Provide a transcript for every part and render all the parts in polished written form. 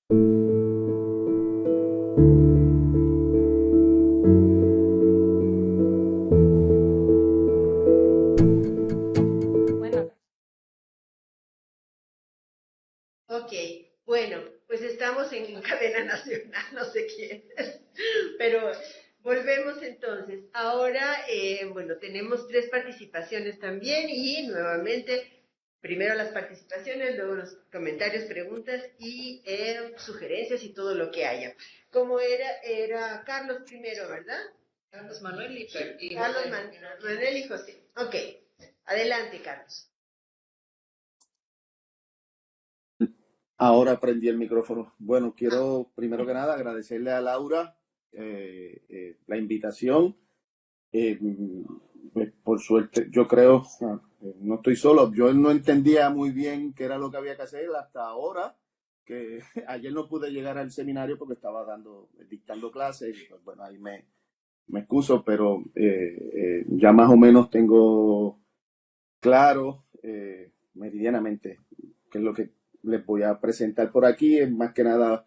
Bueno, Ok, bueno, pues estamos en cadena nacional, no sé quién, pero volvemos entonces. Ahora, bueno, tenemos tres participaciones también y nuevamente, primero las participaciones, luego los comentarios, preguntas y sugerencias y todo lo que haya. Como era Carlos primero, ¿verdad? Carlos Manuel y Carlos Manuel y José. Ok, adelante, Carlos. Ahora aprendí el micrófono. Bueno, quiero primero que nada agradecerle a Laura la invitación. Pues, por suerte, yo creo, no estoy solo, yo no entendía muy bien qué era lo que había que hacer hasta ahora, que ayer no pude llegar al seminario porque estaba dictando clases, y pues bueno, ahí me excuso, pero ya más o menos tengo claro meridianamente qué es lo que les voy a presentar por aquí. Es más que nada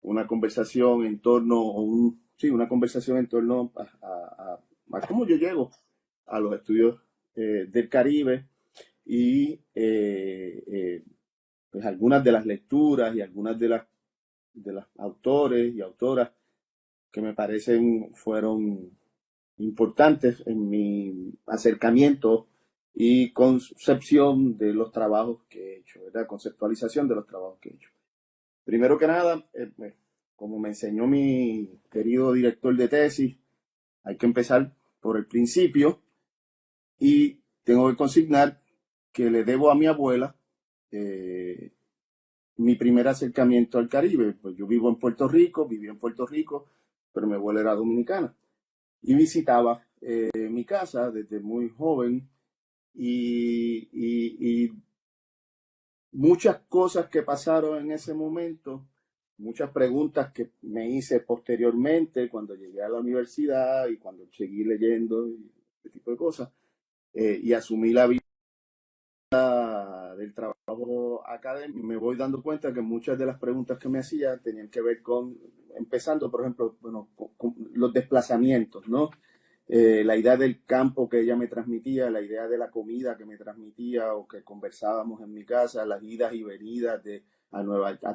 una conversación en torno, sí, una conversación en torno a cómo yo llego a los estudios del Caribe y pues algunas de las lecturas y algunas de las autores y autoras que me parecen fueron importantes en mi acercamiento y concepción de los trabajos que he hecho, ¿verdad? Conceptualización de los trabajos que he hecho. Primero que nada, pues, como me enseñó mi querido director de tesis, hay que empezar por el principio y tengo que consignar que le debo a mi abuela eh, mi primer acercamiento al Caribe. Pues yo viví en Puerto Rico, pero mi abuela era dominicana y visitaba mi casa desde muy joven y muchas cosas que pasaron en ese momento, muchas preguntas que me hice posteriormente cuando llegué a la universidad y cuando seguí leyendo y este tipo de cosas, y asumí la vida del trabajo académico, me voy dando cuenta que muchas de las preguntas que me hacía tenían que ver con, empezando, por ejemplo, bueno, con los desplazamientos, ¿no? La idea del campo que ella me transmitía, la idea de la comida que me transmitía o que conversábamos en mi casa, las idas y venidas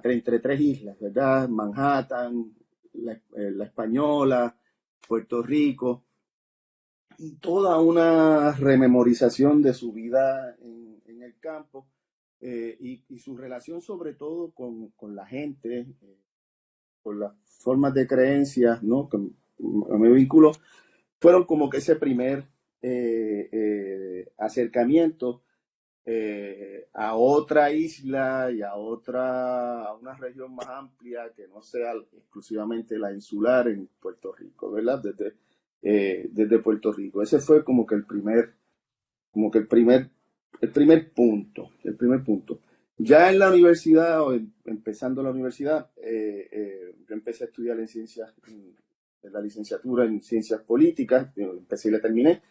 entre tres islas, ¿verdad? Manhattan, la Española, Puerto Rico, y toda una rememorización de su vida en el campo y su relación sobre todo con la gente, con las formas de creencias, ¿no? Que me vinculó, fueron como que ese primer acercamiento a otra isla y a una región más amplia que no sea exclusivamente la insular en Puerto Rico, ¿verdad? Desde Puerto Rico. Ese fue como que el primer punto. Ya en la universidad, empezando la universidad, yo empecé a estudiar en la licenciatura en ciencias políticas, empecé y la terminé.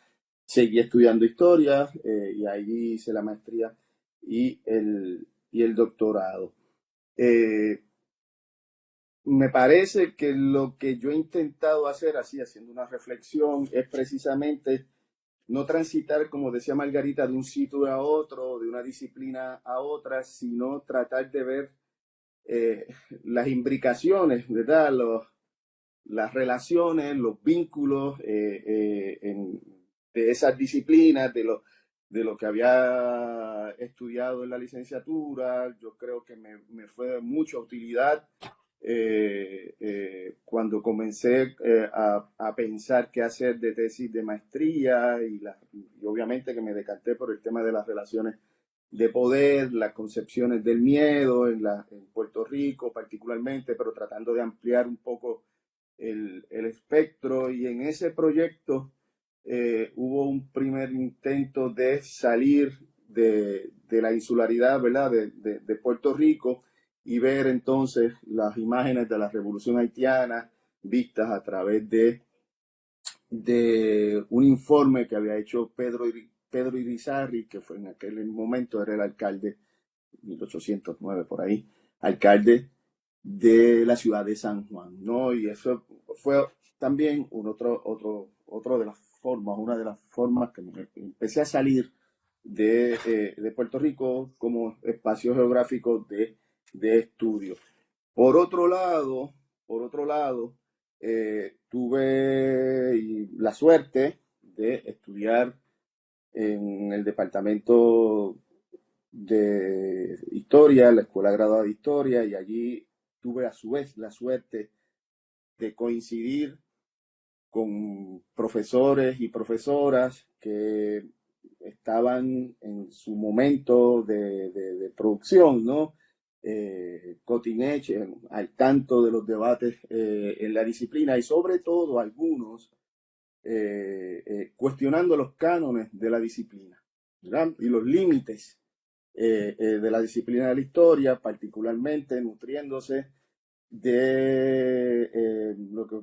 Seguí estudiando historia y ahí hice la maestría y el doctorado. Eh, Me parece que lo que yo he intentado hacer, así haciendo una reflexión, es precisamente no transitar, como decía Margarita, de un sitio a otro, de una disciplina a otra, sino tratar de ver eh, las imbricaciones, ¿verdad? Las relaciones, los vínculos de esas disciplinas, de lo que había estudiado en la licenciatura. Yo creo que me fue de mucha utilidad cuando comencé a pensar qué hacer de tesis de maestría y obviamente que me decanté por el tema de las relaciones de poder, las concepciones del miedo en Puerto Rico particularmente, pero tratando de ampliar un poco el espectro. Y en ese proyecto hubo un primer intento de salir de la insularidad, ¿verdad? De Puerto Rico y ver entonces las imágenes de la revolución haitiana vistas a través de un informe que había hecho Pedro Irizarry, que fue en aquel momento era el alcalde, 1809 por ahí, alcalde de la ciudad de San Juan, ¿no? Y eso fue también otro de las formas, una de las formas que empecé a salir de Puerto Rico como espacio geográfico de estudio. Por otro lado, tuve la suerte de estudiar en el departamento de historia, la escuela graduada de historia, y allí tuve a su vez la suerte de coincidir con profesores y profesoras que estaban en su momento de producción, ¿no? Cutting edge, al tanto de los debates en la disciplina, y sobre todo algunos cuestionando los cánones de la disciplina, ¿verdad? Y los límites de la disciplina de la historia, particularmente nutriéndose de lo que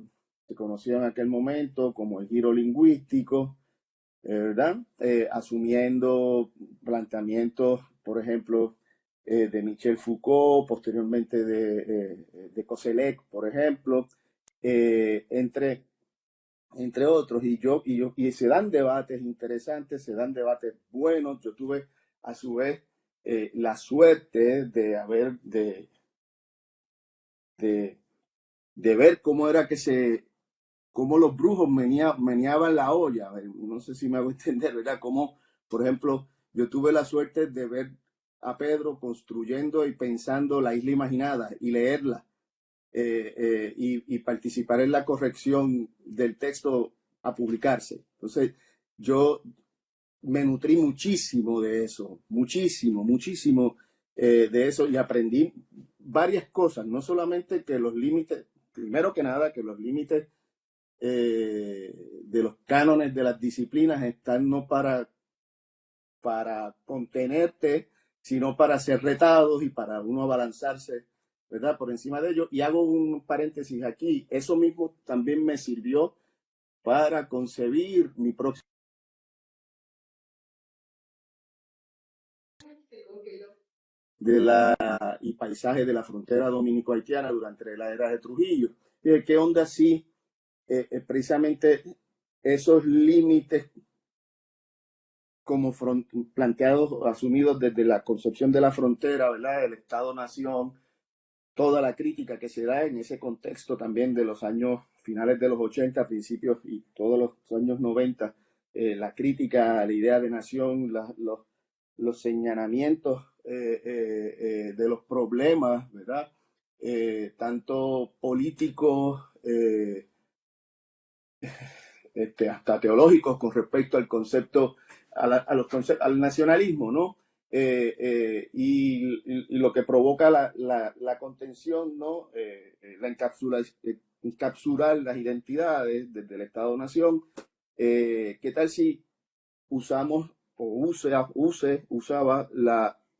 se conocía en aquel momento como el giro lingüístico, ¿verdad? Asumiendo planteamientos, por ejemplo, de Michel Foucault, posteriormente de Koselleck, por ejemplo, entre otros, y se dan debates interesantes, se dan debates buenos. Yo tuve a su vez la suerte de ver cómo los brujos meneaban la olla. No sé si me hago entender, ¿verdad? Como, por ejemplo, yo tuve la suerte de ver a Pedro construyendo y pensando la isla imaginada y leerla, y participar en la corrección del texto a publicarse. Entonces, yo me nutrí muchísimo de eso, muchísimo de eso, y aprendí varias cosas, no solamente que los límites, primero que nada, que los límites de los cánones de las disciplinas están no para contenerte, sino para ser retados y para uno abalanzarse, ¿verdad? Por encima de ellos. Y hago un paréntesis aquí. Eso mismo también me sirvió para concebir mi próximo y paisaje de la frontera dominico-haitiana durante la era de Trujillo. ¿Qué onda si precisamente esos límites como planteados, asumidos desde la concepción de la frontera, ¿verdad? El Estado-Nación, toda la crítica que se da en ese contexto también de los años finales de los 80, principios y todos los años 90, la crítica a la idea de nación, los señalamientos de los problemas, ¿verdad? Tanto políticos, hasta teológicos con respecto al concepto, al nacionalismo, ¿no? Y lo que provoca la contención, ¿no? Encapsular las identidades desde el Estado-Nación. ¿Qué tal si usamos o usaba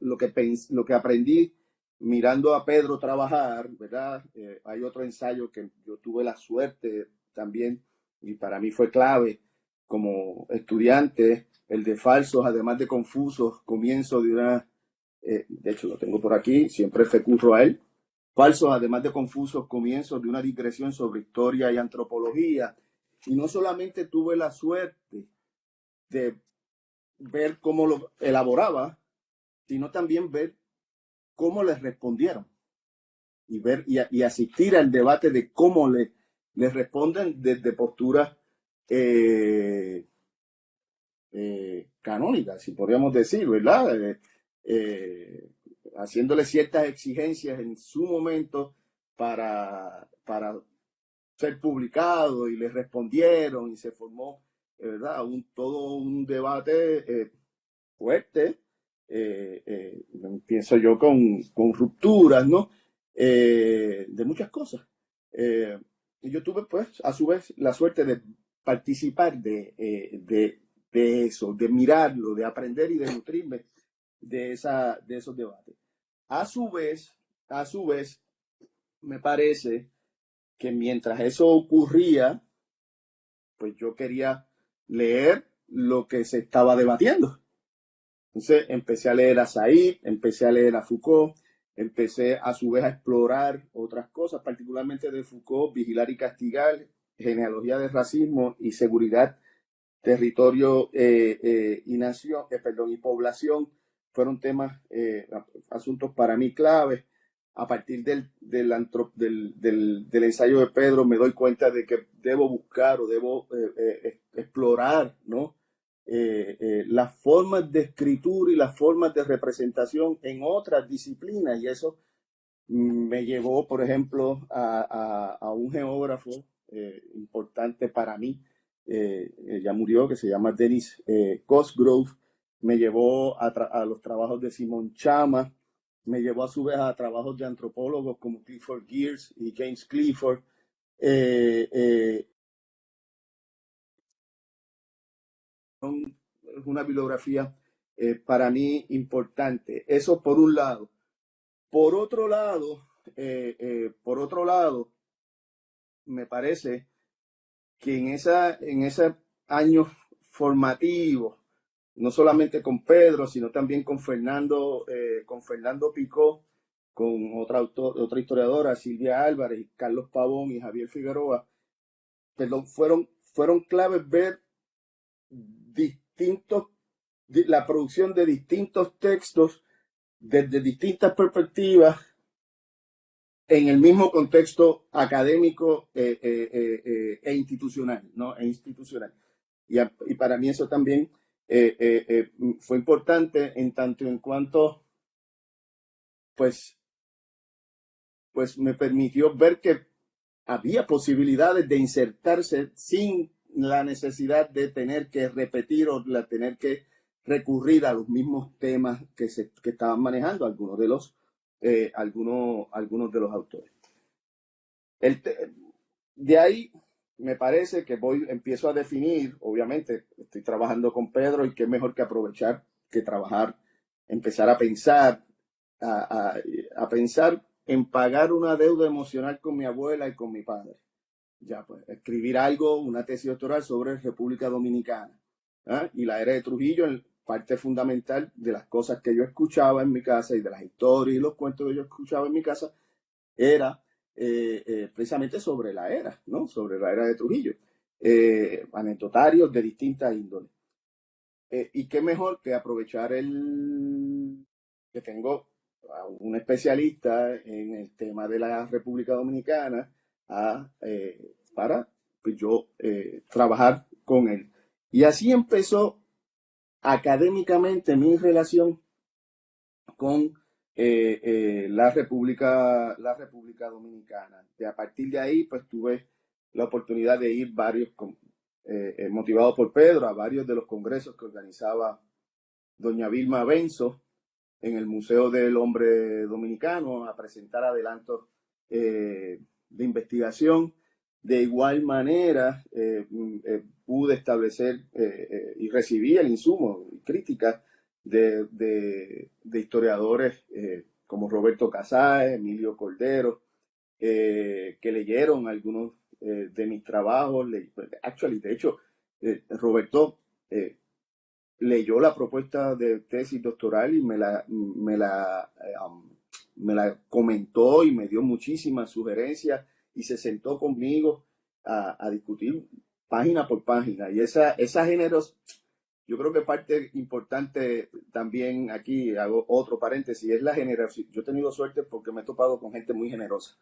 lo que aprendí mirando a Pedro trabajar, ¿verdad? Hay otro ensayo que yo tuve la suerte también, y para mí fue clave como estudiante, el de Falsos, además de Confusos, comienzo de una, de hecho lo tengo por aquí, siempre recurro a él, Falsos, además de Confusos, comienzos de una digresión sobre historia y antropología. Y no solamente tuve la suerte de ver cómo lo elaboraba, sino también ver cómo les respondieron y asistir al debate de cómo les responden desde posturas canónicas, si podríamos decir, ¿verdad? Haciéndole ciertas exigencias en su momento para ser publicado, y les respondieron y se formó, ¿verdad? Todo un debate fuerte, pienso yo, con rupturas, ¿no? De muchas cosas. Y yo tuve, pues, a su vez, la suerte de participar de eso, de mirarlo, de aprender y de nutrirme de esos debates. A su vez, me parece que mientras eso ocurría, pues yo quería leer lo que se estaba debatiendo. Entonces empecé a leer a Said, empecé a leer a Foucault, empecé a su vez a explorar otras cosas, particularmente de Foucault, Vigilar y Castigar, Genealogía del Racismo y Seguridad, Territorio y Nación, perdón, y Población. Fueron temas, asuntos para mí claves. A partir del ensayo de Pedro me doy cuenta de que debo buscar o debo explorar, ¿no? Las formas de escritura y las formas de representación en otras disciplinas, y eso me llevó, por ejemplo, a un geógrafo importante para mí, ya murió, que se llama Dennis Cosgrove. Me llevó a los trabajos de Simon Chama, me llevó a su vez a trabajos de antropólogos como Clifford Geertz y James Clifford. Es una bibliografía para mí importante. Eso por un lado. Por otro lado, me parece que en ese año formativo, no solamente con Pedro, sino también con Fernando Picó, con otra historiadora, Silvia Álvarez, Carlos Pavón y Javier Figueroa, perdón, fueron claves ver la producción de distintos textos desde distintas perspectivas en el mismo contexto académico e institucional, ¿no? Y para mí eso también fue importante en tanto en cuanto, pues me permitió ver que había posibilidades de insertarse sin la necesidad de tener que repetir o tener que recurrir a los mismos temas que estaban manejando algunos de los autores. De ahí me parece que empiezo a definir, obviamente estoy trabajando con Pedro y qué mejor que aprovechar que trabajar, empezar a pensar, a pensar en pagar una deuda emocional con mi abuela y con mi padre. Ya, pues, escribir algo, una tesis doctoral sobre República Dominicana, ¿eh? Y la era de Trujillo, parte fundamental de las cosas que yo escuchaba en mi casa y de las historias y los cuentos que yo escuchaba en mi casa, era precisamente sobre la era, ¿no? Sobre la era de Trujillo. Anecdotarios de distintas índoles. Y qué mejor que aprovechar que tengo a un especialista en el tema de la República Dominicana para pues, yo trabajar con él. Y así empezó académicamente mi relación con la República Dominicana. A partir de ahí, pues tuve la oportunidad de ir motivado por Pedro, a varios de los congresos que organizaba doña Vilma Benzo en el Museo del Hombre Dominicano, a presentar adelantos de investigación. De igual manera, pude establecer y recibí el insumo y críticas de historiadores como Roberto Casares, Emilio Cordero, que leyeron algunos de mis trabajos. De hecho, Roberto leyó la propuesta de tesis doctoral y me la comentó y me dio muchísimas sugerencias y se sentó conmigo a discutir página por página. Y esa generosidad, yo creo que parte importante también aquí, hago otro paréntesis, es la generosidad. Yo he tenido suerte porque me he topado con gente muy generosa.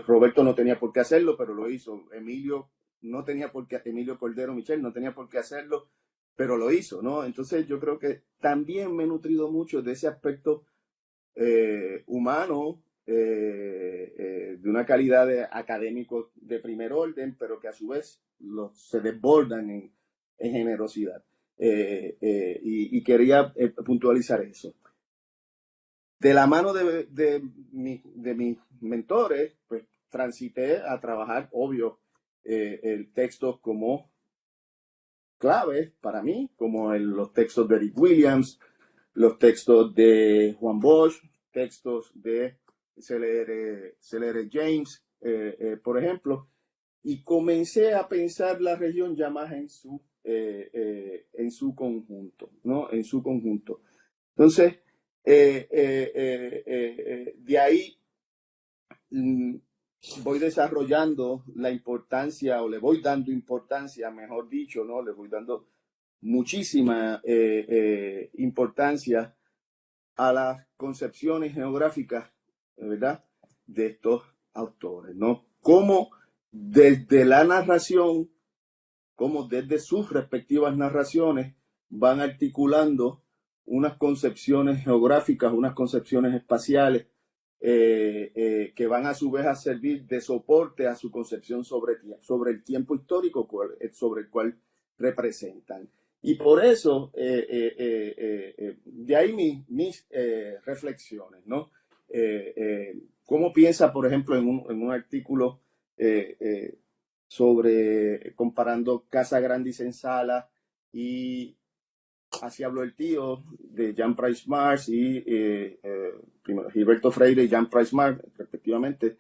Roberto no tenía por qué hacerlo, pero lo hizo. Emilio Cordero Michel no tenía por qué hacerlo, pero lo hizo, ¿no? Entonces yo creo que también me he nutrido mucho de ese aspecto humano, de una calidad de académicos de primer orden, pero que a su vez se desbordan en generosidad. Y quería puntualizar eso. De la mano de mis mentores, pues transité a trabajar, obvio, el texto como clave para mí, como los textos de Eric Williams, los textos de Juan Bosch, textos de C.L.R. James, por ejemplo, y comencé a pensar la región ya más en su conjunto, ¿no? En su conjunto. Entonces, De ahí voy desarrollando la importancia, o le voy dando importancia, mejor dicho, ¿no? Le voy dando muchísima importancia a las concepciones geográficas, ¿verdad?, de estos autores, ¿no? Cómo desde la narración, cómo desde sus respectivas narraciones van articulando unas concepciones geográficas, unas concepciones espaciales, que van a su vez a servir de soporte a su concepción sobre el tiempo histórico sobre el cual representan. Y por eso, de ahí mis reflexiones, ¿no? ¿Cómo piensa, por ejemplo, en un artículo sobre comparando Casa Grande y Senzala y Así habló el tío de Jean Price Mars y primero Gilberto Freire y Jean Price Mars, respectivamente?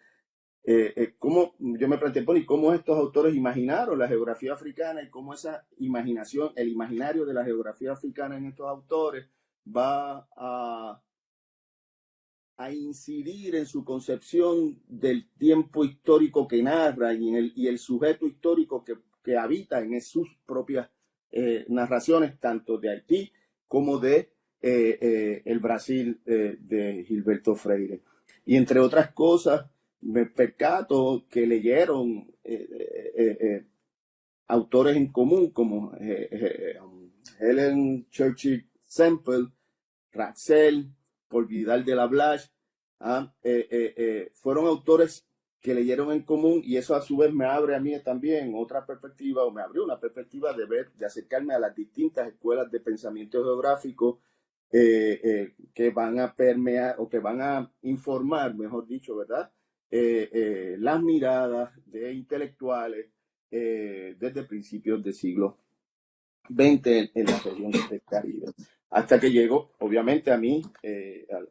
Cómo yo me planteé, bueno, y cómo estos autores imaginaron la geografía africana y cómo esa imaginación, el imaginario de la geografía africana en estos autores va a incidir en su concepción del tiempo histórico que narra y el sujeto histórico que habita en sus propias narraciones, tanto de Haití como de el Brasil de Gilberto Freire. Y entre otras cosas, me percato que leyeron autores en común como Helen Churchill Semple, Raxel, Paul Vidal de la Blache, fueron autores que leyeron en común, y eso a su vez me abre a mí también otra perspectiva, o me abrió una perspectiva de acercarme a las distintas escuelas de pensamiento geográfico que van a permear o que van a informar, mejor dicho, ¿verdad? Las miradas de intelectuales desde principios del siglo XX en la región del Caribe. Hasta que llego, obviamente, a mí,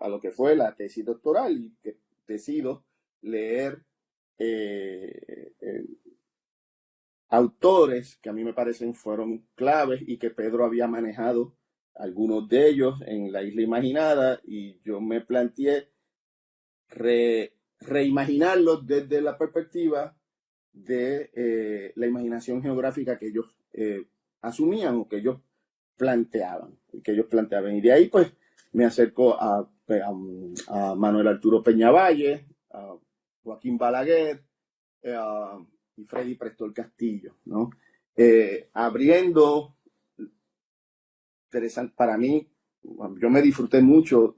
a lo que fue la tesis doctoral, y que decido leer autores que a mí me parecen fueron claves y que Pedro había manejado algunos de ellos en La Isla Imaginada, y yo me planteé reimaginarlos desde la perspectiva de la imaginación geográfica que ellos asumían o que ellos planteaban. Y de ahí, pues, me acerco a Manuel Arturo Peñavalle, a Joaquín Balaguer y Freddy Prestol Castillo, ¿no? Abriendo, interesante para mí, yo me disfruté mucho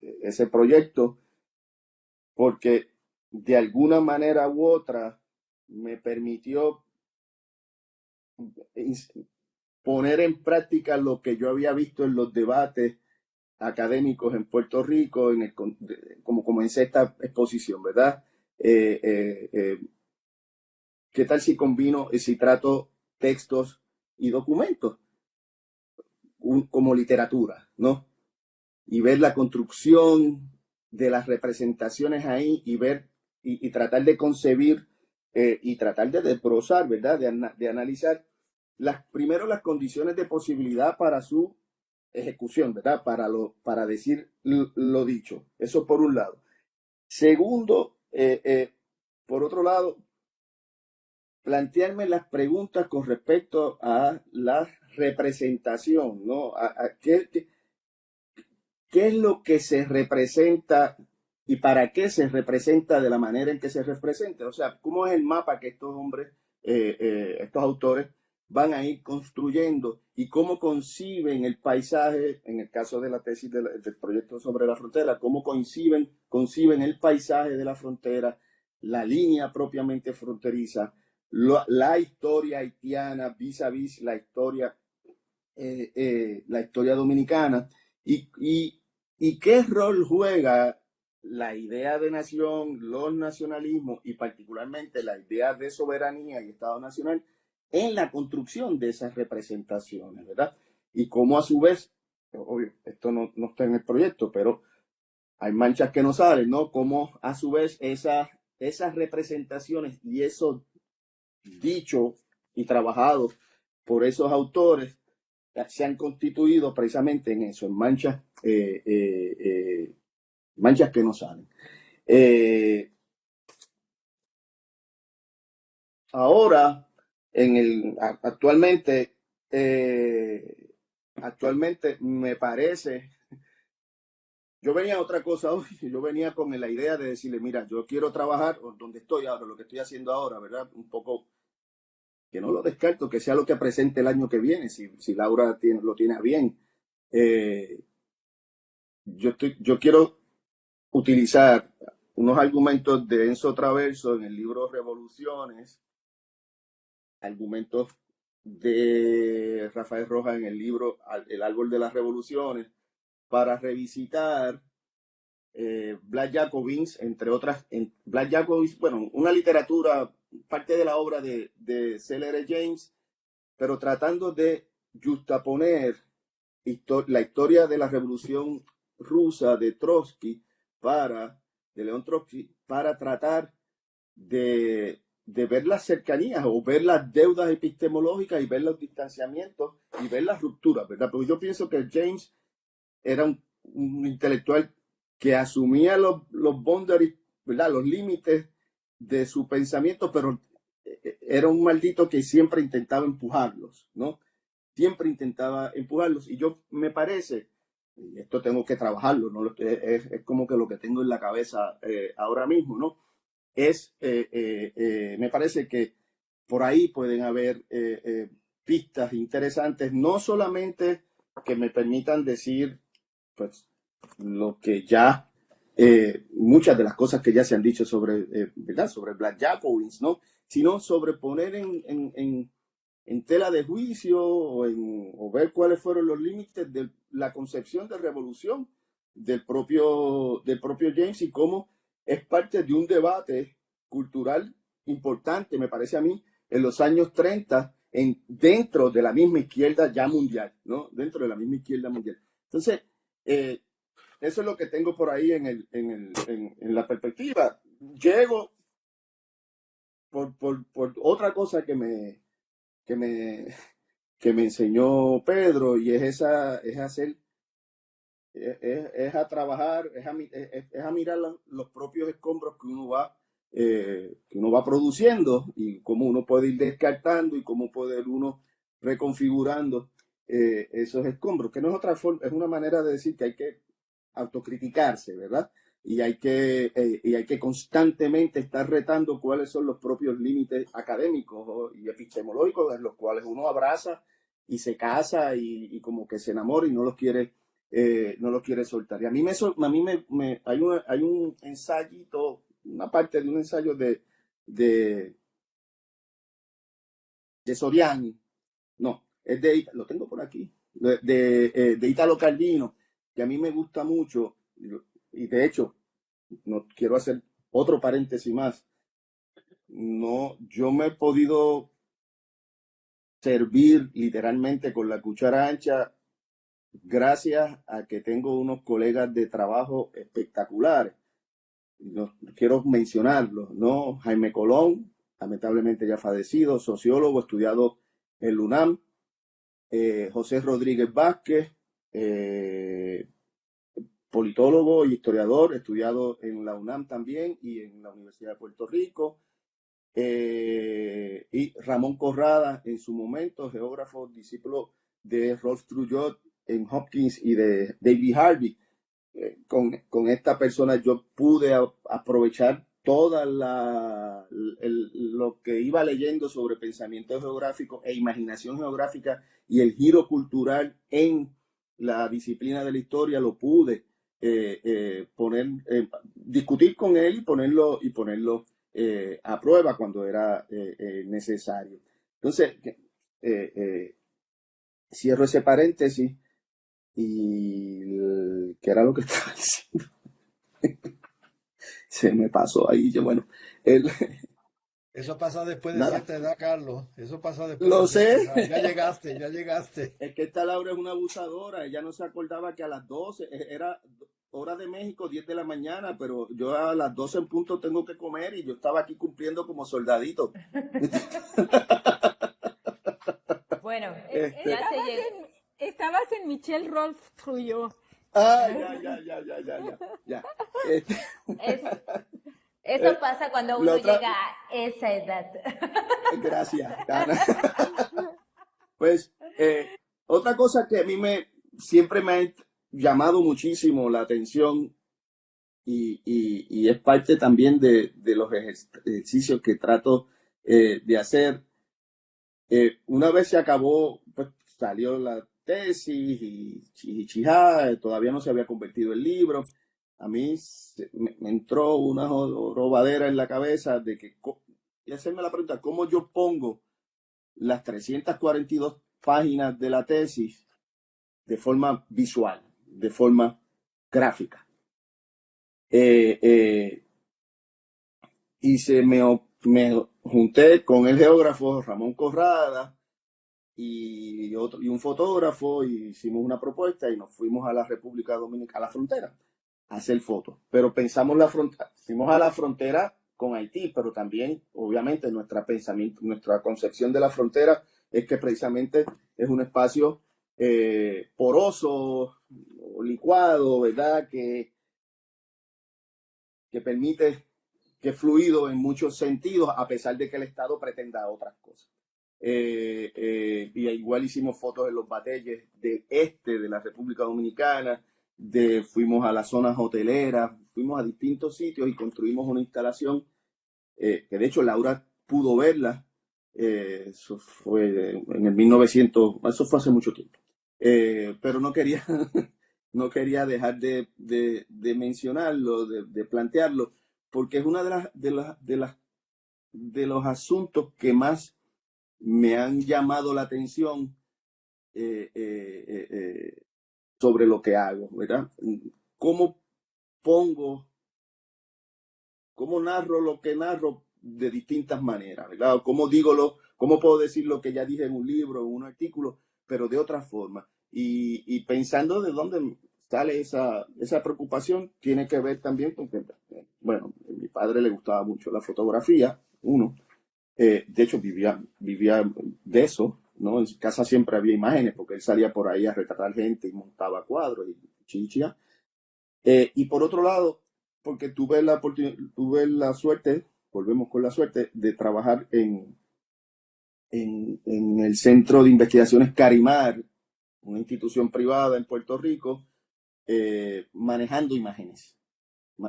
ese proyecto porque de alguna manera u otra me permitió poner en práctica lo que yo había visto en los debates académicos en Puerto Rico, como comencé esta exposición, ¿verdad? ¿Qué tal si combino, si trato textos y documentos como literatura, ¿no? Y ver la construcción de las representaciones ahí y ver y tratar de concebir y tratar de desbrozar, ¿verdad? De analizar primero las condiciones de posibilidad para su ejecución, ¿verdad? Para decir lo dicho. Eso por un lado. Segundo, por otro lado, plantearme las preguntas con respecto a la representación, ¿no? ¿Qué es lo que se representa y para qué se representa de la manera en que se representa? O sea, ¿cómo es el mapa que estos hombres, estos autores van a ir construyendo, y cómo conciben el paisaje, en el caso de la tesis del proyecto sobre la frontera, cómo conciben el paisaje de la frontera, la línea propiamente fronteriza, la historia haitiana vis a vis la historia dominicana, y qué rol juega la idea de nación, los nacionalismos y particularmente la idea de soberanía y Estado Nacional en la construcción de esas representaciones, ¿verdad? Y cómo a su vez, obvio, esto no está en el proyecto, pero hay manchas que no salen, ¿no? Cómo a su vez esas representaciones y eso dicho y trabajado por esos autores se han constituido precisamente en eso, en manchas, manchas que no salen. Ahora, actualmente, actualmente me parece, yo venía a otra cosa hoy, yo venía con la idea de decirle, mira, yo quiero trabajar donde estoy ahora, lo que estoy haciendo ahora, ¿verdad? Un poco, que no lo descarto, que sea lo que presente el año que viene, si Laura lo tiene bien. Yo quiero utilizar unos argumentos de Enzo Traverso en el libro Revoluciones, argumentos de Rafael Rojas en el libro El Árbol de las Revoluciones, para revisitar Blas Jacobins, entre otras. Blas Jacobins, bueno, una literatura, parte de la obra de C.L.R. James, pero tratando de justaponer la historia de la Revolución Rusa de Trotsky, de León Trotsky, para tratar de ver las cercanías o ver las deudas epistemológicas y ver los distanciamientos y ver las rupturas, ¿verdad? Porque yo pienso que James era un intelectual que asumía los boundaries, ¿verdad? Los límites de su pensamiento, pero era un maldito que siempre intentaba empujarlos, ¿no? Siempre intentaba empujarlos. Y yo me parece, y esto tengo que trabajarlo, ¿no? Es como que lo que tengo en la cabeza ahora mismo, ¿no? Me parece que por ahí pueden haber pistas interesantes, no solamente que me permitan decir, pues, lo que ya, muchas de las cosas que ya se han dicho sobre, ¿verdad? Sobre Black Jacobins, ¿no? Sino sobre poner en tela de juicio o ver cuáles fueron los límites de la concepción de revolución del propio James y cómo es parte de un debate cultural importante, me parece a mí, en los años 30, dentro de la misma izquierda ya mundial, ¿no? Dentro de la misma izquierda mundial. Entonces, eso es lo que tengo por ahí en la perspectiva. Llego por otra cosa que me enseñó Pedro, y es a trabajar, es a mirar los propios escombros que uno va produciendo y cómo uno puede ir descartando y cómo puede uno reconfigurando esos escombros, que no es otra forma, es una manera de decir que hay que autocriticarse, ¿verdad? Y hay que constantemente estar retando cuáles son los propios límites académicos y epistemológicos en los cuales uno abraza y se casa y como que se enamora y no los quiere soltar. Y a mí hay un ensayito, una parte de un ensayo de Soriani, no, lo tengo por aquí, de Italo Calvino, que a mí me gusta mucho, y de hecho, no quiero hacer otro paréntesis más. No, yo me he podido servir literalmente con la cuchara ancha gracias a que tengo unos colegas de trabajo espectaculares. No, quiero mencionarlos, ¿no? Jaime Colón, lamentablemente ya fallecido, sociólogo, estudiado en la UNAM. José Rodríguez Vázquez, politólogo y historiador, estudiado en la UNAM también y en la Universidad de Puerto Rico. Y Ramón Corrada, en su momento, geógrafo, discípulo de Rolf Trujillo en Hopkins y de David Harvey. Con esta persona yo pude aprovechar toda lo que iba leyendo sobre pensamiento geográfico e imaginación geográfica y el giro cultural en la disciplina de la historia. Lo pude discutir con él y ponerlo a prueba cuando era necesario. Entonces, cierro ese paréntesis. Y ¿qué era lo que estaba diciendo? Se me pasó ahí. Bueno, eso pasa después de nada. cierta edad, Carlos. Eso pasa después Lo de cierta sé. edad. Ya llegaste. Es que esta Laura es una abusadora. Ella no se acordaba que a las 12 era hora de México, 10 de la mañana, pero yo a las 12 en punto tengo que comer y yo estaba aquí cumpliendo como soldadito. Bueno, Este, ya se llegó. Estabas en Michelle Rolf-Trujillo. Ah, ya. Este, Eso pasa cuando la uno otra, llega a esa edad. gracias, Ana. Pues, otra cosa que a mí siempre me ha llamado muchísimo la atención y es parte también de los ejercicios que trato de hacer. Una vez se acabó, pues salió la tesis y todavía no se había convertido en libro. A mí me entró una robadera en la cabeza de que, y hacerme la pregunta, ¿cómo yo pongo las 342 páginas de la tesis de forma visual, de forma gráfica? Y me junté con el geógrafo Ramón Corrada y un fotógrafo y hicimos una propuesta y nos fuimos a la República Dominicana, a la frontera, a hacer fotos. Pero pensamos fuimos a la frontera con Haití, pero también, obviamente, nuestra concepción de la frontera es que precisamente es un espacio poroso, licuado, ¿verdad? Que permite que es fluido en muchos sentidos, a pesar de que el Estado pretenda otras cosas. Y igual hicimos fotos en los batalles del este de la República Dominicana, fuimos a las zonas hoteleras, fuimos a distintos sitios y construimos una instalación que de hecho Laura pudo verla. Eso fue en el 1900, eso fue hace mucho tiempo. Pero no quería, no quería dejar de mencionarlo, de plantearlo, porque es una de los asuntos que más me han llamado la atención sobre lo que hago, ¿verdad? ¿Cómo narro lo que narro de distintas maneras, ¿verdad? ¿Cómo puedo decir lo que ya dije en un libro, en un artículo, pero de otra forma? Y pensando de dónde sale esa preocupación, tiene que ver también con que, bueno, a mi padre le gustaba mucho la fotografía, de hecho vivía de eso, ¿no? En su casa siempre había imágenes porque él salía por ahí a retratar gente y montaba cuadros y chichia. Y por otro lado, porque tuve la suerte, volvemos con la suerte, de trabajar en el Centro de Investigaciones Carimar, una institución privada en Puerto Rico, manejando imágenes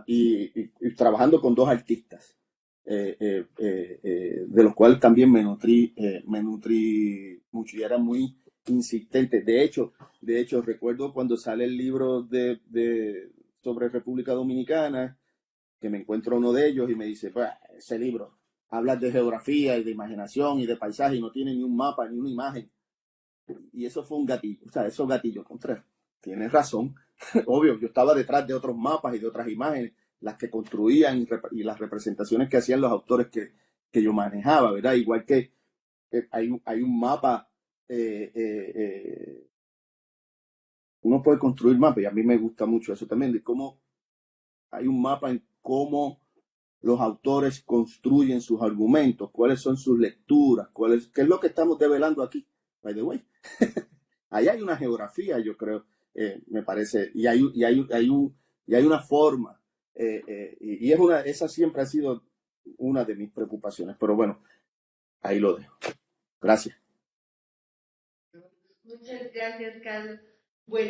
y trabajando con 2 artistas, de los cuales también me nutrí mucho y era muy insistente. De hecho, recuerdo cuando sale el libro sobre República Dominicana, que me encuentro uno de ellos y me dice, pues, ese libro habla de geografía y de imaginación y de paisaje y no tiene ni un mapa ni una imagen. Y eso fue un gatillo, o sea, esos gatillos contra. Tienes razón. Obvio, yo estaba detrás de otros mapas y de otras imágenes, las que construían y las representaciones que hacían los autores que yo manejaba, ¿verdad? Igual que hay un mapa, uno puede construir mapas y a mí me gusta mucho eso también, de cómo hay un mapa en cómo los autores construyen sus argumentos, cuáles son sus lecturas, qué es lo que estamos develando aquí, by the way. Ahí hay una geografía, yo creo, me parece, y hay una forma, y esa siempre ha sido una de mis preocupaciones, pero bueno, ahí lo dejo. Gracias. Muchas gracias, Carlos. Bueno.